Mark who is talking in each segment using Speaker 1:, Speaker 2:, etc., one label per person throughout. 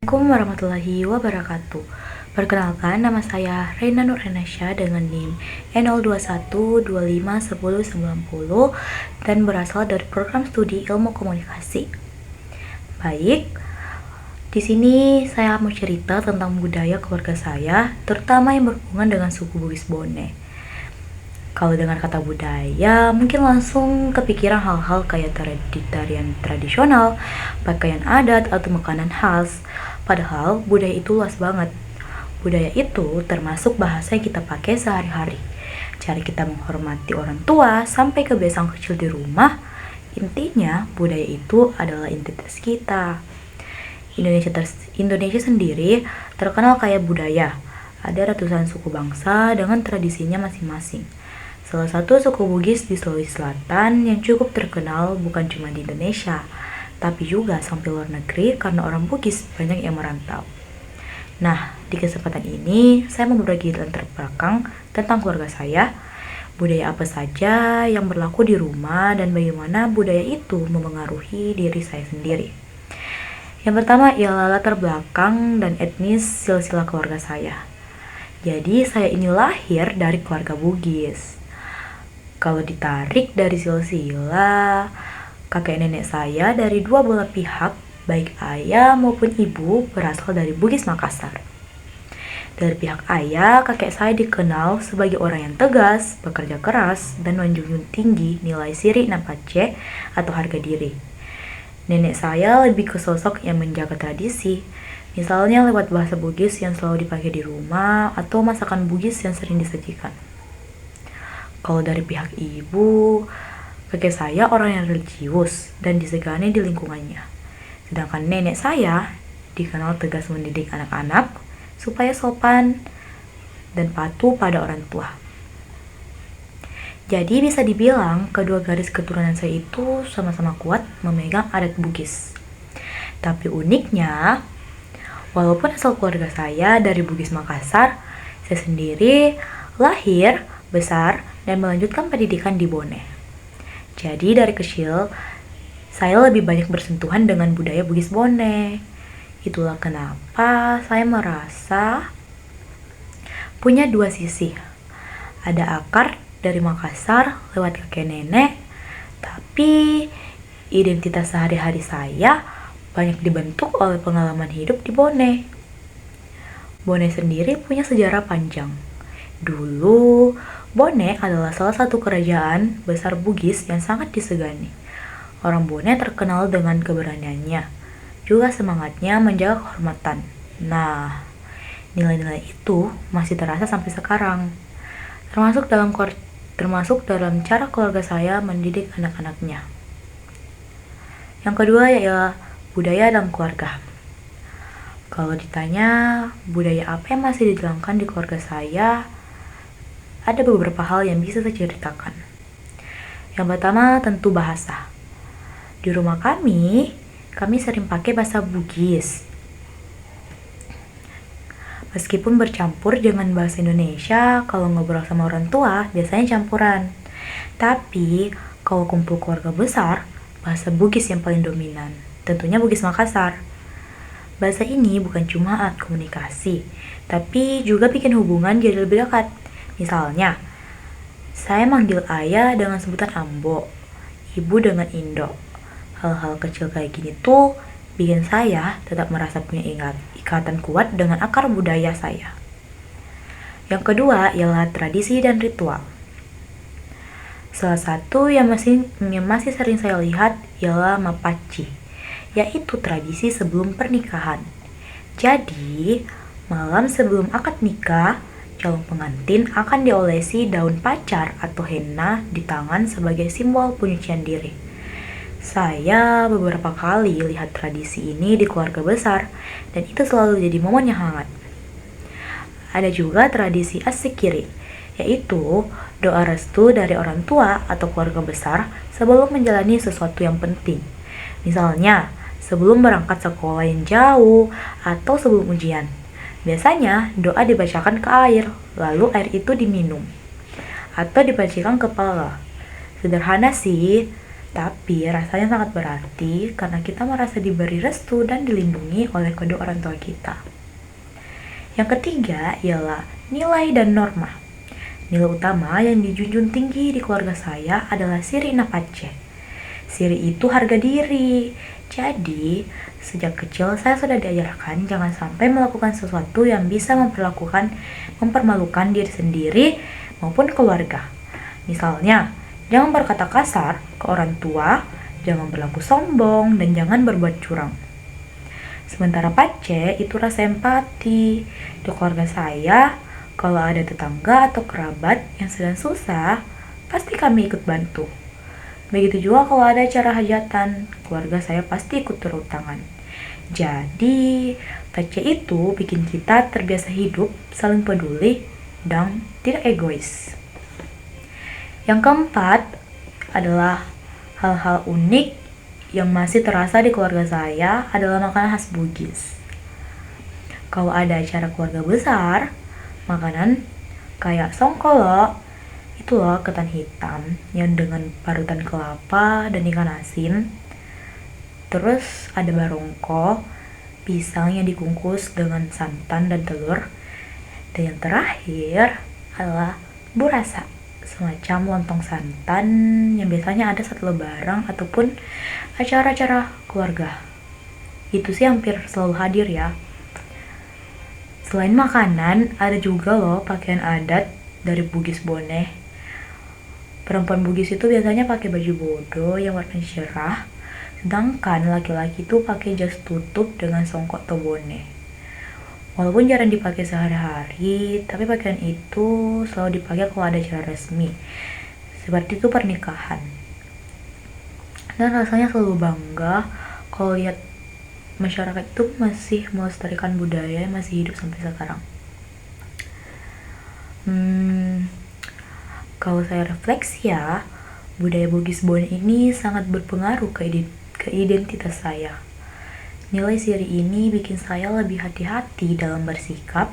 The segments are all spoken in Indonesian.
Speaker 1: Assalamualaikum warahmatullahi wabarakatuh. Perkenalkan, nama saya Reina Nur Renasya dengan NIM N01251090 dan berasal dari program studi Ilmu Komunikasi. Baik, di sini saya mau cerita tentang budaya keluarga saya, terutama yang berhubungan dengan suku Bugis Bone. Kalau dengar kata budaya, mungkin langsung kepikiran hal-hal kayak tarian tradisional, pakaian adat, atau makanan khas. Padahal budaya itu luas banget. Budaya itu termasuk bahasa yang kita pakai sehari-hari. Cara kita menghormati orang tua sampai kebiasaan kecil di rumah. Intinya, budaya itu adalah identitas kita. Indonesia sendiri terkenal kaya budaya. Ada ratusan suku bangsa dengan tradisinya masing-masing. Salah satu suku Bugis di Sulawesi Selatan yang cukup terkenal bukan cuma di Indonesia, tapi juga sampai luar negeri karena orang Bugis banyak yang merantau. Nah, di kesempatan ini saya mau berbagi latar belakang tentang keluarga saya, budaya apa saja yang berlaku di rumah, dan bagaimana budaya itu memengaruhi diri saya sendiri. Yang pertama ialah latar belakang dan etnis silsilah keluarga saya. Jadi saya ini lahir dari keluarga Bugis. Kalau ditarik dari silsilah, kakek nenek saya dari dua belah pihak, baik ayah maupun ibu, berasal dari Bugis Makassar. Dari pihak ayah, kakek saya dikenal sebagai orang yang tegas, bekerja keras, dan menjunjung tinggi nilai siri napace atau harga diri. Nenek saya lebih ke sosok yang menjaga tradisi, misalnya lewat bahasa Bugis yang selalu dipakai di rumah atau masakan Bugis yang sering disajikan. Kalau dari pihak ibu, kakek saya orang yang religius dan disegani di lingkungannya. Sedangkan nenek saya dikenal tegas mendidik anak-anak supaya sopan dan patuh pada orang tua. Jadi bisa dibilang kedua garis keturunan saya itu sama-sama kuat memegang adat Bugis. Tapi uniknya, walaupun asal keluarga saya dari Bugis Makassar, saya sendiri lahir, besar, dan melanjutkan pendidikan di Bone. Jadi dari kecil, saya lebih banyak bersentuhan dengan budaya Bugis Bone. Itulah kenapa saya merasa punya dua sisi. Ada akar dari Makassar lewat kakek nenek, tapi identitas sehari-hari saya banyak dibentuk oleh pengalaman hidup di Bone. Bone sendiri punya sejarah panjang. Dulu, Bone adalah salah satu kerajaan besar Bugis yang sangat disegani. Orang Bone terkenal dengan keberaniannya, juga semangatnya menjaga kehormatan. Nah, nilai-nilai itu masih terasa sampai sekarang, termasuk dalam cara keluarga saya mendidik anak-anaknya. Yang kedua yaitu budaya dalam keluarga. Kalau ditanya budaya apa yang masih dijalankan di keluarga saya, ada beberapa hal yang bisa saya ceritakan. Yang pertama tentu bahasa. Di rumah kami sering pakai bahasa Bugis. Meskipun bercampur dengan bahasa Indonesia, kalau ngobrol sama orang tua biasanya campuran. Tapi kalau kumpul keluarga besar, bahasa Bugis yang paling dominan. Tentunya Bugis Makassar. Bahasa ini bukan cuma alat komunikasi, tapi juga bikin hubungan jadi lebih dekat. Misalnya, saya manggil ayah dengan sebutan Ambo, ibu dengan Indo. Hal-hal kecil kayak gini tuh bikin saya tetap merasa punya ikatan kuat dengan akar budaya saya. Yang kedua ialah tradisi dan ritual. Salah satu yang masih sering saya lihat ialah mapaci, yaitu tradisi sebelum pernikahan. Jadi, malam sebelum akad nikah, calon pengantin akan diolesi daun pacar atau henna di tangan sebagai simbol penyucian diri. Saya beberapa kali lihat tradisi ini di keluarga besar, dan itu selalu jadi momen yang hangat. Ada juga tradisi asikiri, yaitu doa restu dari orang tua atau keluarga besar sebelum menjalani sesuatu yang penting. Misalnya, sebelum berangkat sekolah yang jauh atau sebelum ujian. Biasanya doa dibacakan ke air, lalu air itu diminum atau dipacikan kepala. Sederhana sih, Tapi rasanya sangat berarti karena kita merasa diberi restu dan dilindungi oleh kedua orang tua kita. Yang ketiga ialah nilai dan norma. Nilai utama yang dijunjung tinggi di keluarga saya adalah Siri Napace. Siri itu harga diri. Jadi, sejak kecil saya sudah diajarkan jangan sampai melakukan sesuatu yang bisa mempermalukan diri sendiri maupun keluarga. Misalnya, jangan berkata kasar ke orang tua, jangan berlaku sombong, dan jangan berbuat curang. Sementara Pace itu rasa empati. Di keluarga saya, kalau ada tetangga atau kerabat yang sedang susah, pasti kami ikut bantu. Begitu juga kalau ada acara hajatan, keluarga saya pasti ikut turun tangan. Jadi, Pace itu bikin kita terbiasa hidup, saling peduli, dan tidak egois. Yang keempat adalah hal-hal unik yang masih terasa di keluarga saya adalah makanan khas Bugis. Kalau ada acara keluarga besar, makanan kayak songkolo, itu loh ketan hitam yang dengan parutan kelapa dan ikan asin. Terus ada barongko, pisang yang dikukus dengan santan dan telur. Dan yang terakhir adalah burasa, semacam lontong santan yang biasanya ada saat lebaran ataupun acara-acara keluarga. Itu sih hampir selalu hadir ya. Selain makanan, ada juga loh pakaian adat dari Bugis Bone. Perempuan Bugis itu biasanya pakai baju bodo yang warna cerah, sedangkan laki-laki itu pakai jas tutup dengan songkok atau bone. Walaupun jarang dipakai sehari-hari, tapi pakaian itu selalu dipakai kalau ada acara resmi, seperti itu pernikahan. Dan rasanya selalu bangga kalau lihat masyarakat itu masih melestarikan budaya yang masih hidup sampai sekarang. Kalau saya refleksi ya, budaya Bugis Bone ini sangat berpengaruh ke identitas saya. Nilai Siri ini bikin saya lebih hati-hati dalam bersikap,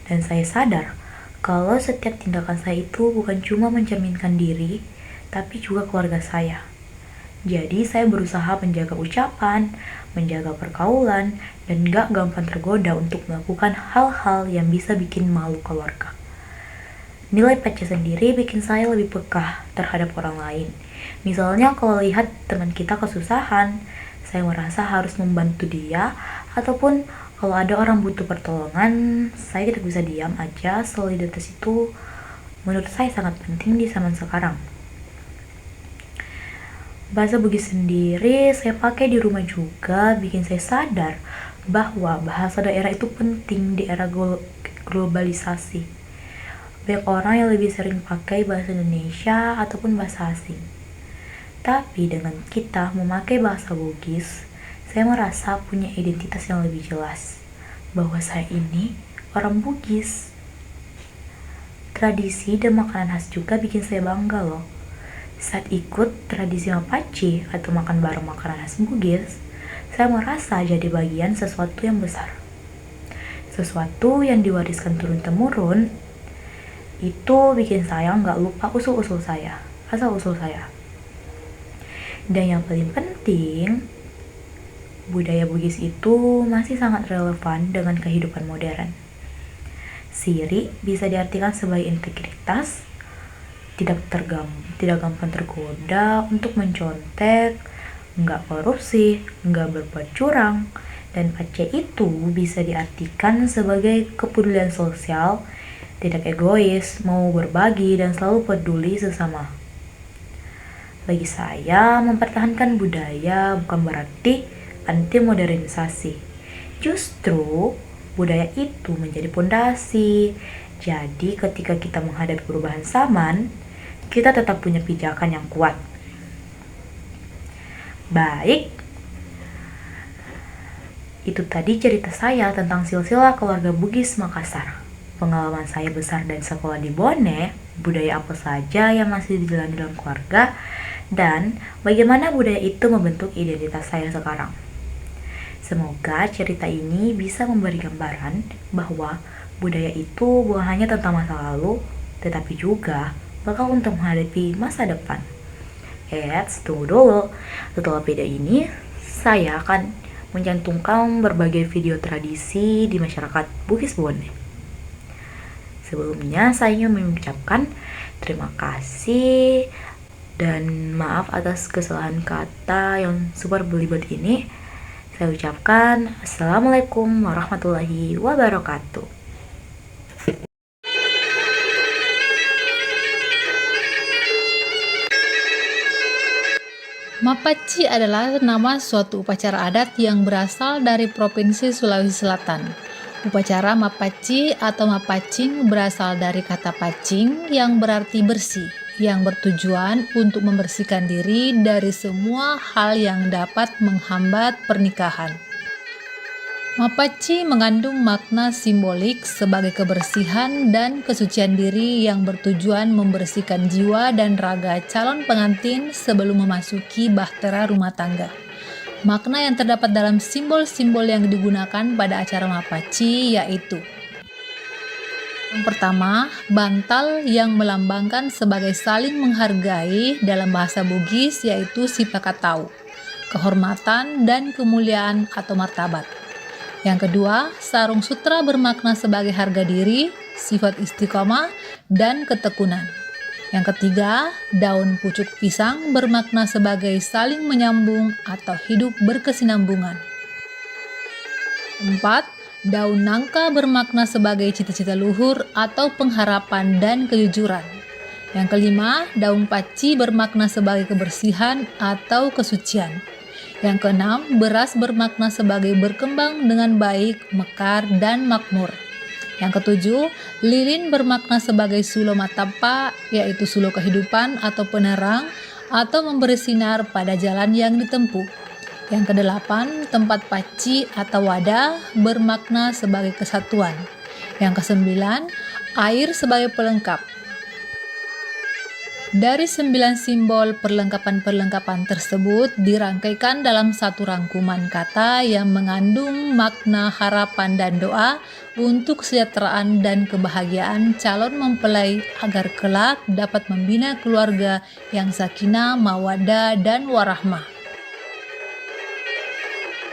Speaker 1: dan saya sadar kalau setiap tindakan saya itu bukan cuma mencerminkan diri, tapi juga keluarga saya. Jadi saya berusaha menjaga ucapan, menjaga pergaulan, dan gak gampang tergoda untuk melakukan hal-hal yang bisa bikin malu keluarga. Nilai Pace sendiri bikin saya lebih peka terhadap orang lain. Misalnya kalau lihat teman kita kesusahan, saya merasa harus membantu dia, ataupun kalau ada orang butuh pertolongan, saya tidak bisa diam aja. Solidaritas itu menurut saya sangat penting di zaman sekarang. Bahasa Bugis sendiri saya pakai di rumah juga, bikin saya sadar bahwa bahasa daerah itu penting di era globalisasi. Banyak orang yang lebih sering pakai bahasa Indonesia ataupun bahasa asing. Tapi dengan kita memakai bahasa Bugis, saya merasa punya identitas yang lebih jelas, bahwa saya ini orang Bugis. Tradisi dan makanan khas juga bikin saya bangga loh. Saat ikut tradisi Mapaci atau makan bareng makanan khas Bugis, saya merasa jadi bagian sesuatu yang besar. Sesuatu yang diwariskan turun-temurun, itu bikin saya nggak lupa asal-usul saya. Dan yang paling penting, budaya Bugis itu masih sangat relevan dengan kehidupan modern. Siri bisa diartikan sebagai integritas, tidak gampang tergoda untuk mencontek, nggak korupsi, nggak berbuat curang, dan Pace itu bisa diartikan sebagai kepedulian sosial, tidak egois, mau berbagi, dan selalu peduli sesama. Bagi saya, mempertahankan budaya bukan berarti anti modernisasi. Justru, budaya itu menjadi pondasi. Jadi, ketika kita menghadapi perubahan zaman, kita tetap punya pijakan yang kuat. Baik, itu tadi cerita saya tentang silsilah keluarga Bugis Makassar. Pengalaman saya besar dan sekolah di Bone, budaya apa saja yang masih dijalani dalam keluarga, dan bagaimana budaya itu membentuk identitas saya sekarang. Semoga cerita ini bisa memberi gambaran bahwa budaya itu bukan hanya tentang masa lalu, tetapi juga bakal untuk menghadapi masa depan. Tunggu dulu. Setelah video ini, saya akan mencantumkan berbagai video tradisi di masyarakat Bugis Bone. Sebelumnya, saya ingin mengucapkan terima kasih dan maaf atas kesalahan kata yang super belibet ini. Saya ucapkan Assalamualaikum warahmatullahi wabarakatuh.
Speaker 2: Mapaci adalah nama suatu upacara adat yang berasal dari Provinsi Sulawesi Selatan. Upacara Mapaci atau Mapacing berasal dari kata pacing yang berarti bersih, yang bertujuan untuk membersihkan diri dari semua hal yang dapat menghambat pernikahan. Mapaci mengandung makna simbolik sebagai kebersihan dan kesucian diri yang bertujuan membersihkan jiwa dan raga calon pengantin sebelum memasuki bahtera rumah tangga. Makna yang terdapat dalam simbol-simbol yang digunakan pada acara Mapaci yaitu: yang pertama, bantal yang melambangkan sebagai saling menghargai dalam bahasa Bugis yaitu sipakatau, kehormatan dan kemuliaan atau martabat. Yang kedua, sarung sutra bermakna sebagai harga diri, sifat istiqomah, dan ketekunan. Yang ketiga, daun pucuk pisang bermakna sebagai saling menyambung atau hidup berkesinambungan. Empat, daun nangka bermakna sebagai cita-cita luhur atau pengharapan dan kejujuran. Yang kelima, daun paci bermakna sebagai kebersihan atau kesucian. Yang keenam, beras bermakna sebagai berkembang dengan baik, mekar, dan makmur. Yang ketujuh, lilin bermakna sebagai sulo matapa, yaitu sulo kehidupan atau penerang, atau memberi sinar pada jalan yang ditempuh. Yang kedelapan, tempat paci atau wadah bermakna sebagai kesatuan. Yang kesembilan, air sebagai pelengkap. Dari 9 simbol perlengkapan-perlengkapan tersebut dirangkaikan dalam satu rangkuman kata yang mengandung makna harapan dan doa untuk kesejahteraan dan kebahagiaan calon mempelai agar kelak dapat membina keluarga yang sakinah, mawaddah, dan warahmah.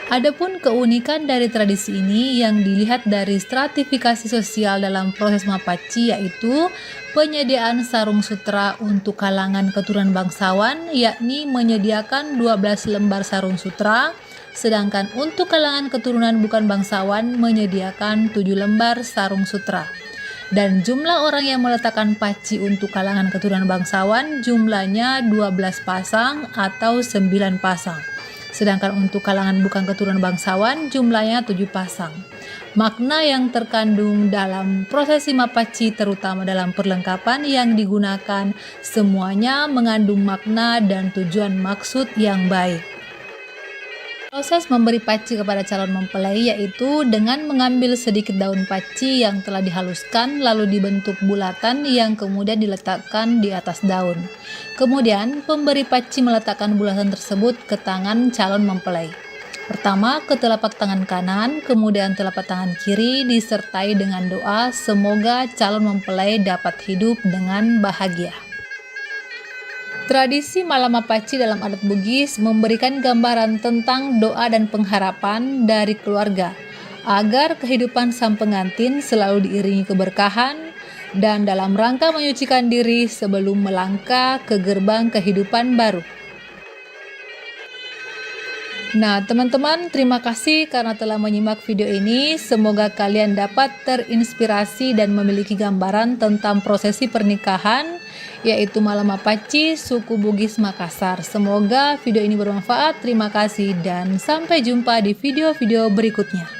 Speaker 2: Adapun keunikan dari tradisi ini yang dilihat dari stratifikasi sosial dalam proses Mapaci yaitu penyediaan sarung sutra untuk kalangan keturunan bangsawan, yakni menyediakan 12 lembar sarung sutra, sedangkan untuk kalangan keturunan bukan bangsawan menyediakan 7 lembar sarung sutra. Dan jumlah orang yang meletakkan paci untuk kalangan keturunan bangsawan jumlahnya 12 pasang atau 9 pasang. Sedangkan untuk kalangan bukan keturunan bangsawan jumlahnya 7 pasang. Makna yang terkandung dalam prosesi Mapaci terutama dalam perlengkapan yang digunakan semuanya mengandung makna dan tujuan maksud yang baik. Proses memberi paci kepada calon mempelai yaitu dengan mengambil sedikit daun paci yang telah dihaluskan lalu dibentuk bulatan yang kemudian diletakkan di atas daun. Kemudian pemberi paci meletakkan bulatan tersebut ke tangan calon mempelai. Pertama ke telapak tangan kanan, kemudian telapak tangan kiri disertai dengan doa semoga calon mempelai dapat hidup dengan bahagia. Tradisi malam Mapaci dalam adat Bugis memberikan gambaran tentang doa dan pengharapan dari keluarga agar kehidupan sang pengantin selalu diiringi keberkahan dan dalam rangka menyucikan diri sebelum melangkah ke gerbang kehidupan baru. Nah, teman-teman, terima kasih karena telah menyimak video ini. Semoga kalian dapat terinspirasi dan memiliki gambaran tentang prosesi pernikahan, yaitu malam Mapaci suku Bugis Makassar. Semoga video ini bermanfaat. Terima kasih dan sampai jumpa di video-video berikutnya.